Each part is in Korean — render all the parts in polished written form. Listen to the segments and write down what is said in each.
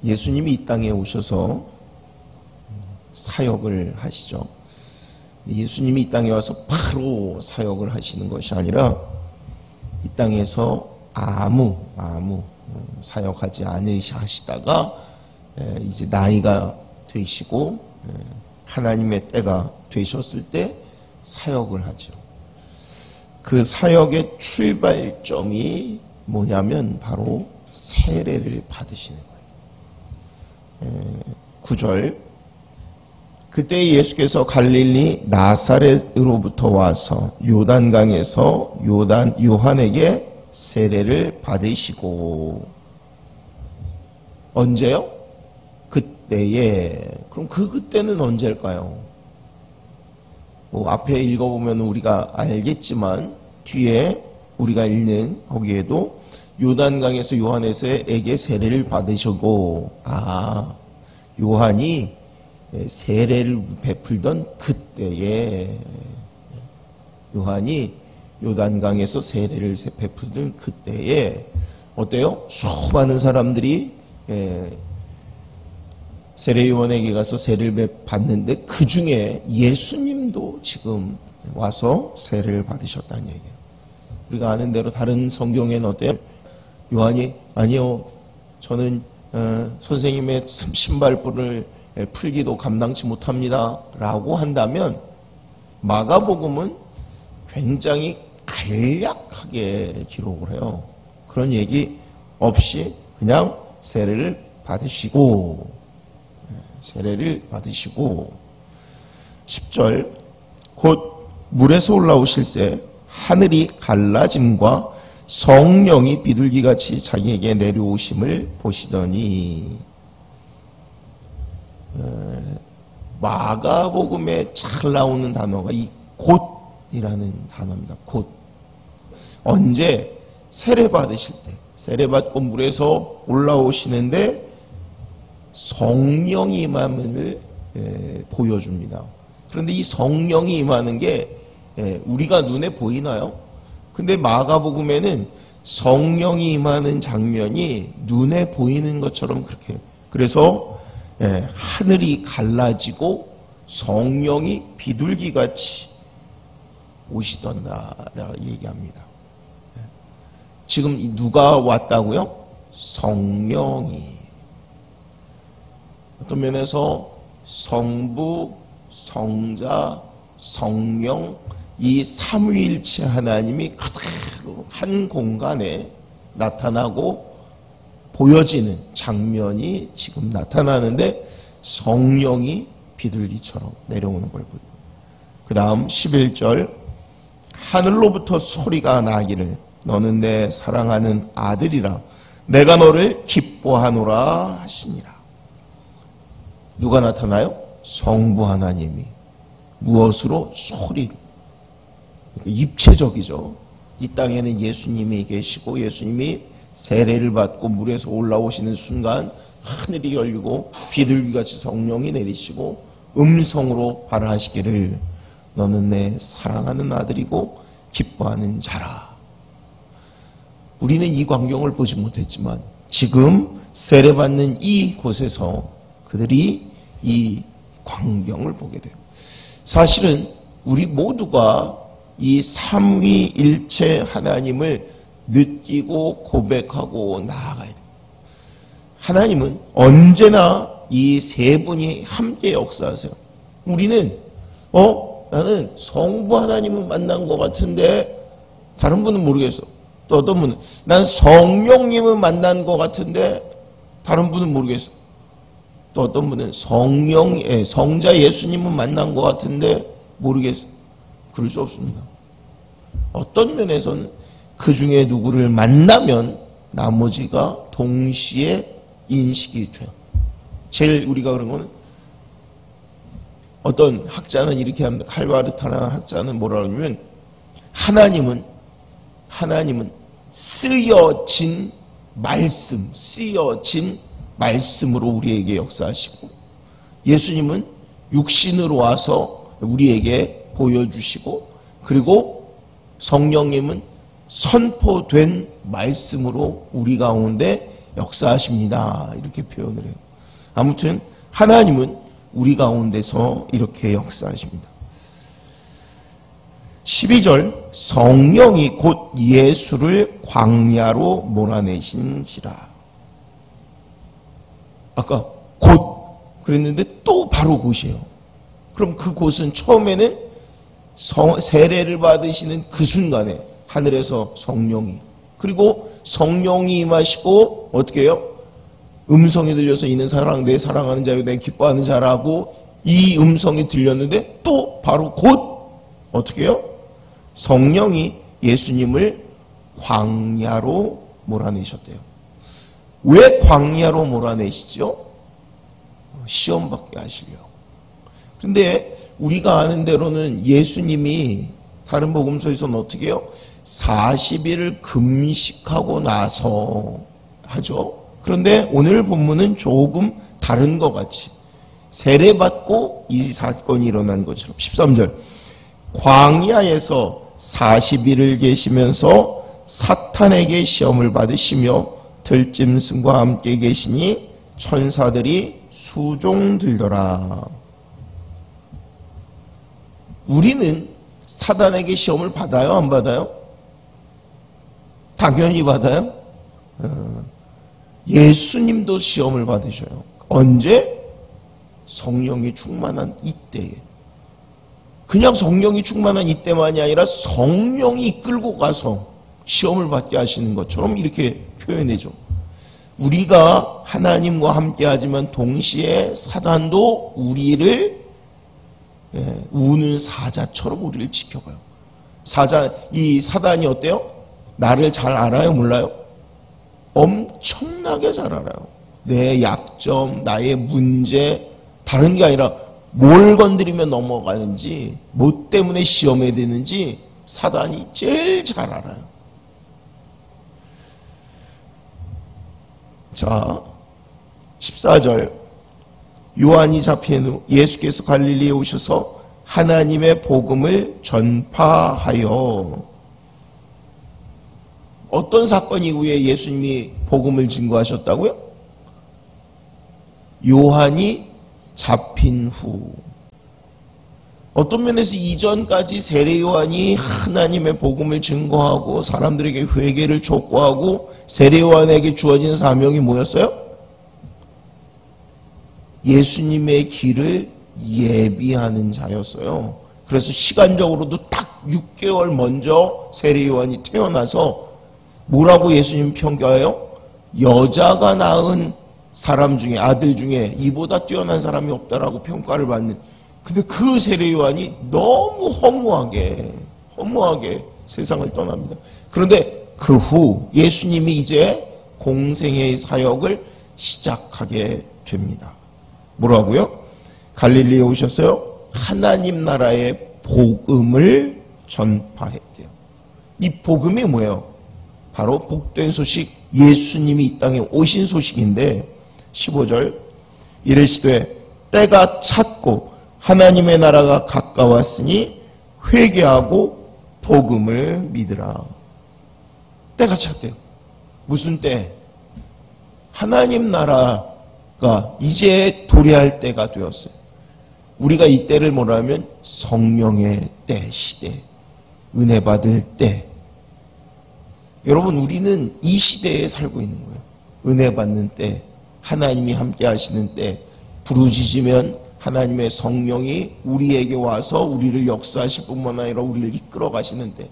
예수님이 이 땅에 오셔서 사역을 하시죠. 예수님이 이 땅에 와서 바로 사역을 하시는 것이 아니라 이 땅에서 아무 사역하지 않으시다가 이제 나이가 되시고 하나님의 때가 되셨을 때 사역을 하죠. 그 사역의 출발점이 뭐냐면 바로 세례를 받으시는 거예요. 9절, 그때 예수께서 갈릴리 나사렛으로부터 와서 요단강에서 요한에게 세례를 받으시고. 언제요? 그때에. 그럼 그때는 언제일까요? 앞에 읽어보면 우리가 알겠지만 뒤에 우리가 읽는 거기에도 요단강에서 요한에게 세례를 받으시고, 요한이 세례를 베풀던 그때에, 요한이 요단강에서 세례를 베풀던 그때에 어때요? 수많은 사람들이 세례요한에게 가서 세례를 받는데 그 중에 예수님도 지금 와서 세례를 받으셨다는 얘기예요. 우리가 아는 대로 다른 성경에는 어때요? 요한이 아니요, 저는 선생님의 신발끈을 풀기도 감당치 못합니다 라고 한다면, 마가복음은 굉장히 간략하게 기록을 해요. 그런 얘기 없이 그냥 세례를 받으시고 10절, 곧 물에서 올라오실새 하늘이 갈라짐과 성령이 비둘기같이 자기에게 내려오심을 보시더니. 마가복음에 잘 나오는 단어가 이 곧이라는 단어입니다. 곧. 언제? 세례 받으실 때, 세례 받고 물에서 올라오시는데 성령이 임함을 보여줍니다. 그런데 이 성령이 임하는 게 우리가 눈에 보이나요? 근데 마가복음에는 성령이 임하는 장면이 눈에 보이는 것처럼 그렇게, 그래서 하늘이 갈라지고 성령이 비둘기같이 오시던다라고 얘기합니다. 지금 누가 왔다고요? 성령이. 어떤 면에서 성부, 성자, 성령, 이 삼위일체 하나님이 그대로 한 공간에 나타나고 보여지는 장면이 지금 나타나는데, 성령이 비둘기처럼 내려오는 걸 보여요. 그 다음 11절, 하늘로부터 소리가 나기를 너는 내 사랑하는 아들이라 내가 너를 기뻐하노라 하시니라. 누가 나타나요? 성부 하나님이. 무엇으로? 소리로. 입체적이죠. 이 땅에는 예수님이 계시고 예수님이 세례를 받고 물에서 올라오시는 순간 하늘이 열리고 비둘기같이 성령이 내리시고 음성으로 발하시기를 너는 내 사랑하는 아들이고 기뻐하는 자라. 우리는 이 광경을 보지 못했지만 지금 세례받는 이 곳에서 그들이 이 광경을 보게 돼요. 사실은 우리 모두가 이 삼위일체 하나님을 느끼고 고백하고 나아가야 돼요. 하나님은 언제나 이 세 분이 함께 역사하세요. 우리는 나는 성부 하나님을 만난 것 같은데 다른 분은 모르겠어. 또 어떤 분은 난 성령님을 만난 것 같은데 다른 분은 모르겠어. 또 어떤 분은 성자 예수님을 만난 것 같은데 모르겠어. 그럴 수 없습니다. 어떤 면에서는 그 중에 누구를 만나면 나머지가 동시에 인식이 돼요. 제일 우리가 그런 거는, 어떤 학자는 이렇게 합니다. 칼바르타라는 학자는 뭐라 그러냐면, 하나님은 쓰여진 말씀으로 우리에게 역사하시고, 예수님은 육신으로 와서 우리에게 보여주시고, 그리고 성령님은 선포된 말씀으로 우리 가운데 역사하십니다. 이렇게 표현을 해요. 아무튼 하나님은 우리 가운데서 이렇게 역사하십니다. 12절 성령이 곧 예수를 광야로 몰아내신지라. 아까 곧 그랬는데 또 바로 곧이에요. 그럼 그 곧은 처음에는 세례를 받으시는 그 순간에 하늘에서 성령이, 그리고 성령이 임하시고 어떻게 해요? 음성이 들려서 이는 사랑, 내 사랑하는 자요 내 기뻐하는 자라고 이 음성이 들렸는데 또 바로 곧 어떻게 해요? 성령이 예수님을 광야로 몰아내셨대요. 왜 광야로 몰아내시죠? 시험 받게 하시려고. 그런데 우리가 아는 대로는 예수님이 다른 복음서에서는 어떻게 해요? 40일을 금식하고 나서 하죠. 그런데 오늘 본문은 조금 다른 것 같이 세례받고 이 사건이 일어난 것처럼 13절 광야에서 40일을 계시면서 사탄에게 시험을 받으시며 들짐승과 함께 계시니 천사들이 수종들더라. 우리는 사단에게 시험을 받아요? 안 받아요? 당연히 받아요. 예수님도 시험을 받으셔요. 언제? 성령이 충만한 이때에. 그냥 성령이 충만한 이때만이 아니라 성령이 이끌고 가서 시험을 받게 하시는 것처럼 이렇게 표현해줘. 우리가 하나님과 함께 하지만 동시에 사단도 우리를 우는 사자처럼 우리를 지켜봐요. 이 사단이 어때요? 나를 잘 알아요? 몰라요? 엄청나게 잘 알아요. 내 약점, 나의 문제, 다른 게 아니라 뭘 건드리면 넘어가는지, 뭐 때문에 시험에 드는지 사단이 제일 잘 알아요. 자, 14절 요한이 잡힌 후 예수께서 갈릴리에 오셔서 하나님의 복음을 전파하여. 어떤 사건 이후에 예수님이 복음을 증거하셨다고요? 요한이 잡힌 후. 어떤 면에서 이전까지 세례 요한이 하나님의 복음을 증거하고 사람들에게 회개를 촉구하고 세례 요한에게 주어진 사명이 뭐였어요? 예수님의 길을 예비하는 자였어요. 그래서 시간적으로도 딱 6개월 먼저 세례 요한이 태어나서 뭐라고 예수님 평가해요? 여자가 낳은 사람 중에, 아들 중에 이보다 뛰어난 사람이 없다라고 평가를 받는. 근데 그 세례 요한이 너무 허무하게 세상을 떠납니다. 그런데 그 후 예수님이 이제 공생의 사역을 시작하게 됩니다. 뭐라고요? 갈릴리에 오셨어요. 하나님 나라의 복음을 전파했대요. 이 복음이 뭐예요? 바로 복된 소식, 예수님이 이 땅에 오신 소식인데 15절 이르시되 때가 찼고 하나님의 나라가 가까웠으니 회개하고 복음을 믿으라. 때가 찼대요. 무슨 때? 하나님 나라가 이제 도래할 때가 되었어요. 우리가 이 때를 뭐라면 성령의 때, 시대, 은혜 받을 때. 여러분, 우리는 이 시대에 살고 있는 거예요. 은혜 받는 때, 하나님이 함께 하시는 때, 부르짖으면 하나님의 성령이 우리에게 와서 우리를 역사하실 뿐만 아니라 우리를 이끌어 가시는데.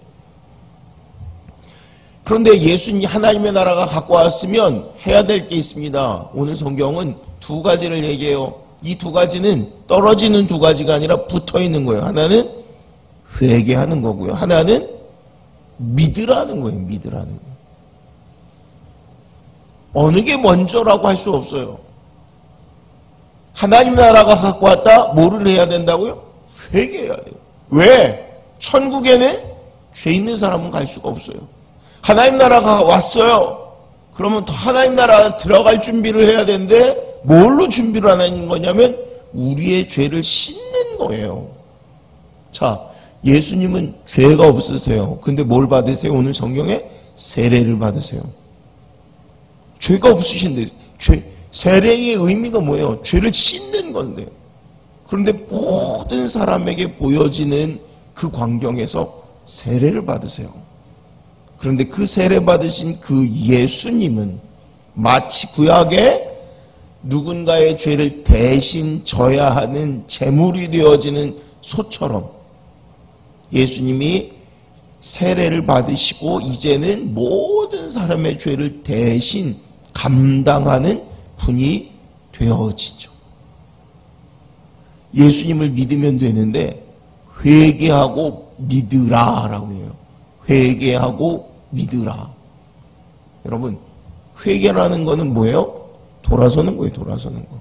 그런데 예수님 하나님의 나라가 갖고 왔으면 해야 될 게 있습니다. 오늘 성경은 두 가지를 얘기해요. 이 두 가지는 떨어지는 두 가지가 아니라 붙어 있는 거예요. 하나는 회개하는 거고요. 하나는 믿으라는 거예요. 믿으라는 거예요. 어느 게 먼저라고 할 수 없어요. 하나님 나라가 갖고 왔다? 뭐를 해야 된다고요? 회개해야 돼요. 왜? 천국에는 죄 있는 사람은 갈 수가 없어요. 하나님 나라가 왔어요. 그러면 하나님 나라 들어갈 준비를 해야 되는데 뭘로 준비를 하는 거냐면 우리의 죄를 씻는 거예요. 자, 예수님은 죄가 없으세요. 근데 뭘 받으세요? 오늘 성경에 세례를 받으세요. 죄가 없으신데, 세례의 의미가 뭐예요? 죄를 씻는 건데. 그런데 모든 사람에게 보여지는 그 광경에서 세례를 받으세요. 그런데 그 세례 받으신 그 예수님은 마치 구약에 누군가의 죄를 대신 져야 하는 제물이 되어지는 소처럼 예수님이 세례를 받으시고 이제는 모든 사람의 죄를 대신 감당하는 분이 되어지죠. 예수님을 믿으면 되는데 회개하고 믿으라라고 해요. 회개하고 믿으라. 여러분, 회개라는 거는 뭐예요? 돌아서는 거예요. 돌아서는 거.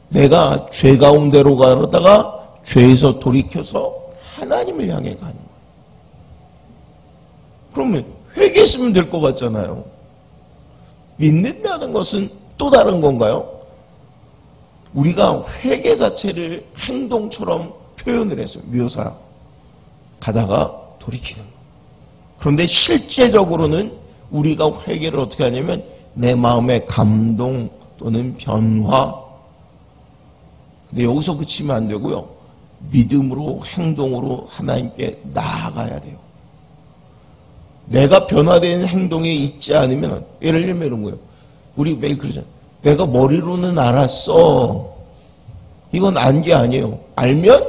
내가 죄 가운데로 가다가 죄에서 돌이켜서 하나님을 향해 가는 거예요. 그러면 회개했으면 될 것 같잖아요. 믿는다는 것은 또 다른 건가요? 우리가 회개 자체를 행동처럼 표현을 했어요. 묘사. 가다가 돌이키는 거. 그런데 실제적으로는 우리가 회개를 어떻게 하냐면 내 마음의 감동 또는 변화. 근데 여기서 그치면 안 되고요. 믿음으로 행동으로 하나님께 나아가야 돼요. 내가 변화된 행동에 있지 않으면 예를 들면 이런 거예요. 우리 매일 그러잖아요. 내가 머리로는 알았어. 이건 안 게 아니에요. 알면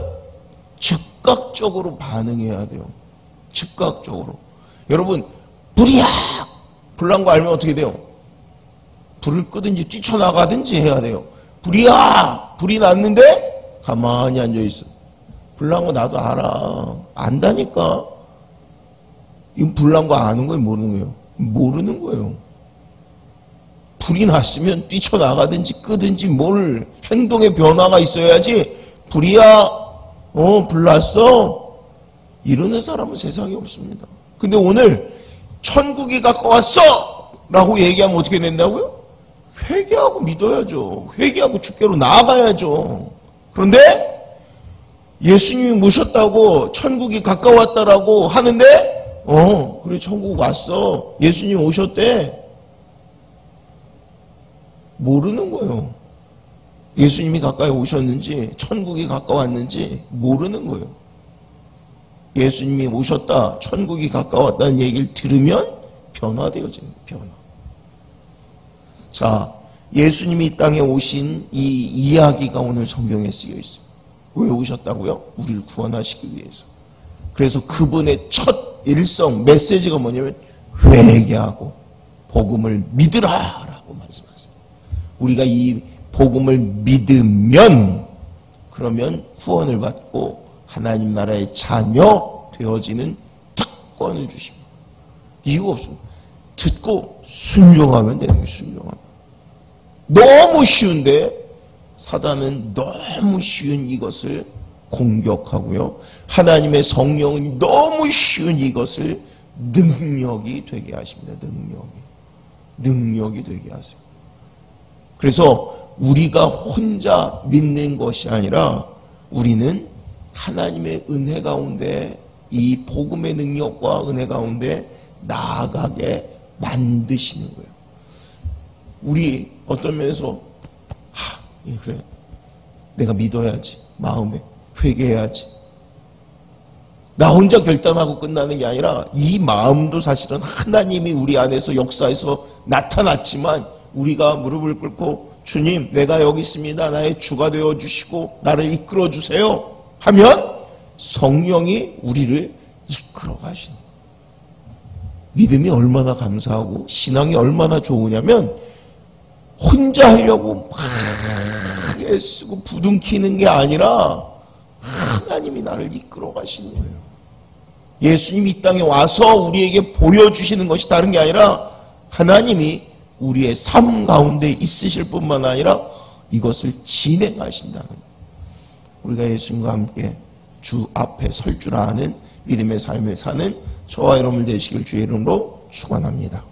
즉각적으로 반응해야 돼요. 즉각적으로. 여러분, 불이야! 불난 거 알면 어떻게 돼요? 불을 끄든지 뛰쳐나가든지 해야 돼요. 불이야! 불이 났는데 가만히 앉아있어. 불난 거 나도 알아. 안다니까. 이거 불난 거 아는 거예요? 모르는 거예요? 모르는 거예요. 불이 났으면 뛰쳐나가든지 끄든지 뭘 행동의 변화가 있어야지 불이야, 불 났어 이러는 사람은 세상에 없습니다. 근데 오늘 천국이 가까웠어 라고 얘기하면 어떻게 된다고요? 회개하고 믿어야죠. 회개하고 주께로 나아가야죠. 그런데 예수님이 모셨다고 천국이 가까웠다라고 하는데 그래 천국 왔어. 예수님 오셨대. 모르는 거예요. 예수님이 가까이 오셨는지 천국이 가까웠는지 모르는 거예요. 예수님이 오셨다, 천국이 가까웠다는 얘기를 들으면 변화되어지는 거예요. 변화. 자, 예수님이 이 땅에 오신 이 이야기가 오늘 성경에 쓰여 있어요. 왜 오셨다고요? 우리를 구원하시기 위해서. 그래서 그분의 첫 일성 메시지가 뭐냐면 회개하고 복음을 믿으라라고 말씀하세요. 우리가 이 복음을 믿으면 그러면 구원을 받고 하나님 나라의 자녀 되어지는 특권을 주십니다. 이유가 없습니다. 듣고 순종하면 되는 거예요. 순종하면. 너무 쉬운데 사단은 너무 쉬운 이것을 공격하고요. 하나님의 성령은 너무 쉬운 이것을 능력이 되게 하십니다. 능력이 되게 하세요. 그래서 우리가 혼자 믿는 것이 아니라 우리는 하나님의 은혜 가운데 이 복음의 능력과 은혜 가운데 나아가게 만드시는 거예요. 우리 어떤 면에서 그래 내가 믿어야지. 마음에 회개해야지. 나 혼자 결단하고 끝나는 게 아니라 이 마음도 사실은 하나님이 우리 안에서 역사에서 나타났지만 우리가 무릎을 꿇고 주님 내가 여기 있습니다. 나의 주가 되어주시고 나를 이끌어 주세요 하면 성령이 우리를 이끌어 가시는 거예요. 믿음이 얼마나 감사하고 신앙이 얼마나 좋으냐면 혼자 하려고 막 애쓰고 부둥키는 게 아니라 하나님이 나를 이끌어 가시는 거예요. 예수님이 이 땅에 와서 우리에게 보여주시는 것이 다른 게 아니라 하나님이 우리의 삶 가운데 있으실 뿐만 아니라 이것을 진행하신다는 거예요. 우리가 예수님과 함께 주 앞에 설 줄 아는 믿음의 삶을 사는 저와 여러분 되시길 주의 이름으로 축원합니다.